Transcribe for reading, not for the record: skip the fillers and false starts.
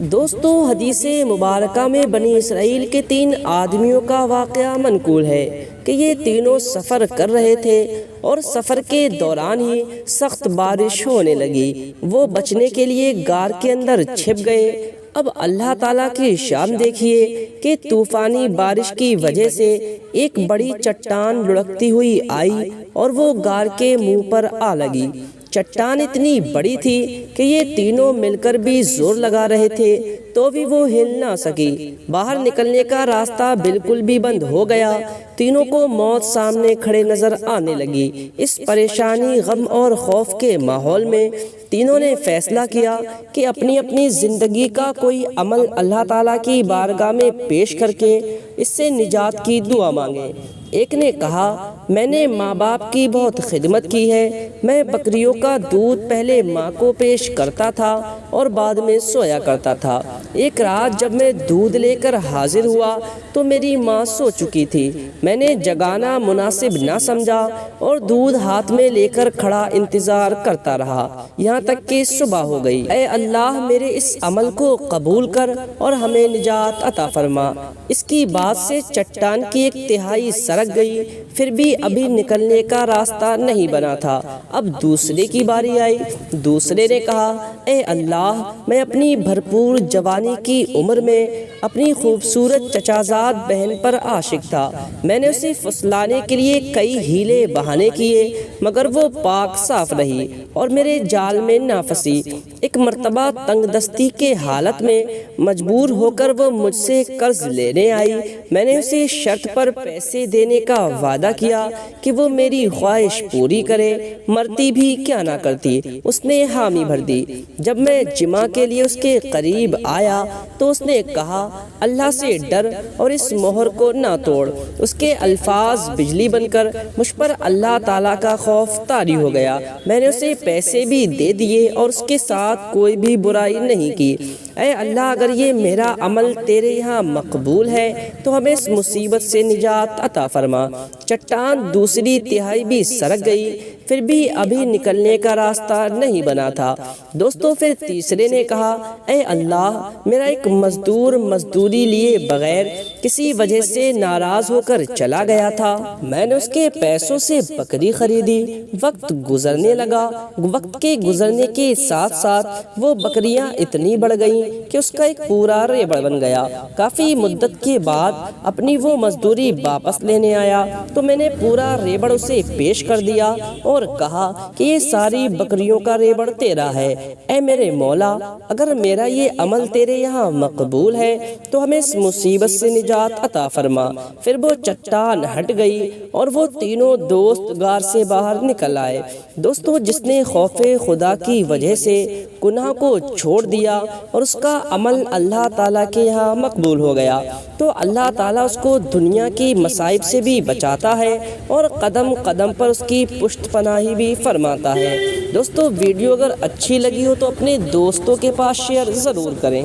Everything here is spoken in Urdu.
دوستو، حدیث مبارکہ میں بنی اسرائیل کے 3 آدمیوں کا واقعہ منقول ہے کہ یہ تینوں سفر کر رہے تھے اور سفر کے دوران ہی سخت بارش ہونے لگی۔ وہ بچنے کے لیے غار کے اندر چھپ گئے۔ اب اللہ تعالیٰ کی شان دیکھیے کہ طوفانی بارش کی وجہ سے ایک بڑی چٹان لڑکتی ہوئی آئی اور وہ غار کے منہ پر آ لگی۔ چٹان اتنی بڑی تھی کہ یہ تینوں مل کر بھی زور لگا رہے تھے تو بھی وہ ہل نہ سکی۔ باہر نکلنے کا راستہ بالکل بھی بند ہو گیا۔ تینوں کو موت سامنے کھڑے نظر آنے لگی۔ اس پریشانی، غم اور خوف کے ماحول میں تینوں نے فیصلہ کیا کہ اپنی اپنی زندگی کا کوئی عمل اللہ تعالیٰ کی بارگاہ میں پیش کر کے اس سے نجات کی دعا مانگے۔ ایک نے کہا، میں نے ماں باپ کی بہت خدمت کی ہے۔ میں بکریوں کا دودھ پہلے ماں کو پیش کرتا تھا اور بعد میں سویا کرتا تھا۔ ایک رات جب میں دودھ لے کر حاضر ہوا تو میری ماں سو چکی تھی۔ میں نے جگانا مناسب نہ سمجھا اور دودھ ہاتھ میں لے کر کھڑا انتظار کرتا رہا یہاں تک کہ صبح ہو گئی۔ اے اللہ، میرے اس عمل کو قبول کر اور ہمیں نجات عطا فرما۔ اس کی بات سے چٹان کی ایک تہائی سرک گئی، پھر بھی ابھی نکلنے کا راستہ نہیں بنا تھا۔ اب دوسرے کی باری آئی۔ دوسرے نے کہا، اے اللہ، میں اپنی بھرپور جوانی کی عمر میں اپنی خوبصورت چچازاد بہن پر عاشق تھا۔ میں نے اسے پھسلانے کے لیے کئی ہیلے بہانے کیے مگر وہ پاک صاف رہی اور میرے جال میں نہ پھنسی۔ ایک مرتبہ تنگ دستی کے حالت میں مجبور ہو کر وہ مجھ سے قرض لینے آئی۔ میں نے اسے شرط پر پیسے دینے کا وعدہ کیا کہ وہ میری خواہش پوری کرے، مرتی بھی کیا نہ کرتی۔ اس نے حامی بھر دی۔ جب میں جمع کے لیے اس کے قریب آیا تو اس نے کہا، اللہ سے ڈر اور اس مہر کو نہ توڑ۔ اس کے الفاظ بجلی بن کر مجھ پر اللہ تعالیٰ کا خوف طاری ہو گیا۔ میں نے اسے پیسے بھی دے دیے اور اس کے ساتھ کوئی بھی برائی نہیں کی۔ اے اللہ، اگر یہ میرا عمل تیرے یہاں مقبول ہے تو ہمیں اس مصیبت سے نجات عطا فرما۔ چٹان دوسری تہائی بھی سرک گئی، پھر بھی ابھی نکلنے کا راستہ نہیں بنا تھا۔ دوستو، پھر تیسرے نے کہا، اے اللہ، میرا ایک مزدور مزدوری لیے بغیر کسی وجہ سے ناراض ہو کر چلا گیا تھا۔ میں نے اس کے پیسوں سے بکری خریدی۔ وقت گزرنے لگا۔ وقت کے گزرنے کے ساتھ ساتھ وہ بکریاں اتنی بڑھ گئیں کہ اس کا ایک پورا ریبڑ بن گیا۔ کافی مدت کے بعد اپنی وہ مزدوری واپس لینے آیا تو میں نے پورا ریبڑ اسے پیش کر دیا اور کہا کہ یہ ساری بکریوں کا ریبڑ تیرا ہے۔ اے میرے مولا، اگر میرا یہ عمل تیرے یہاں مقبول ہے تو ہمیں اس مصیبت سے نجات عطا فرما۔ پھر وہ چٹان ہٹ گئی اور وہ تینوں دوست غار سے باہر نکل آئے۔ دوستو، جس نے خوف خدا کی وجہ سے گناہ کو چھوڑ دیا اور اس کا عمل اللہ تعالیٰ کے یہاں مقبول ہو گیا تو اللہ تعالیٰ اس کو دنیا کی مصائب سے بھی بچاتا ہے اور قدم قدم پر اس کی پشت پناہی بھی فرماتا ہے۔ دوستو، ویڈیو اگر اچھی لگی ہو تو اپنے دوستوں کے پاس شیئر ضرور کریں۔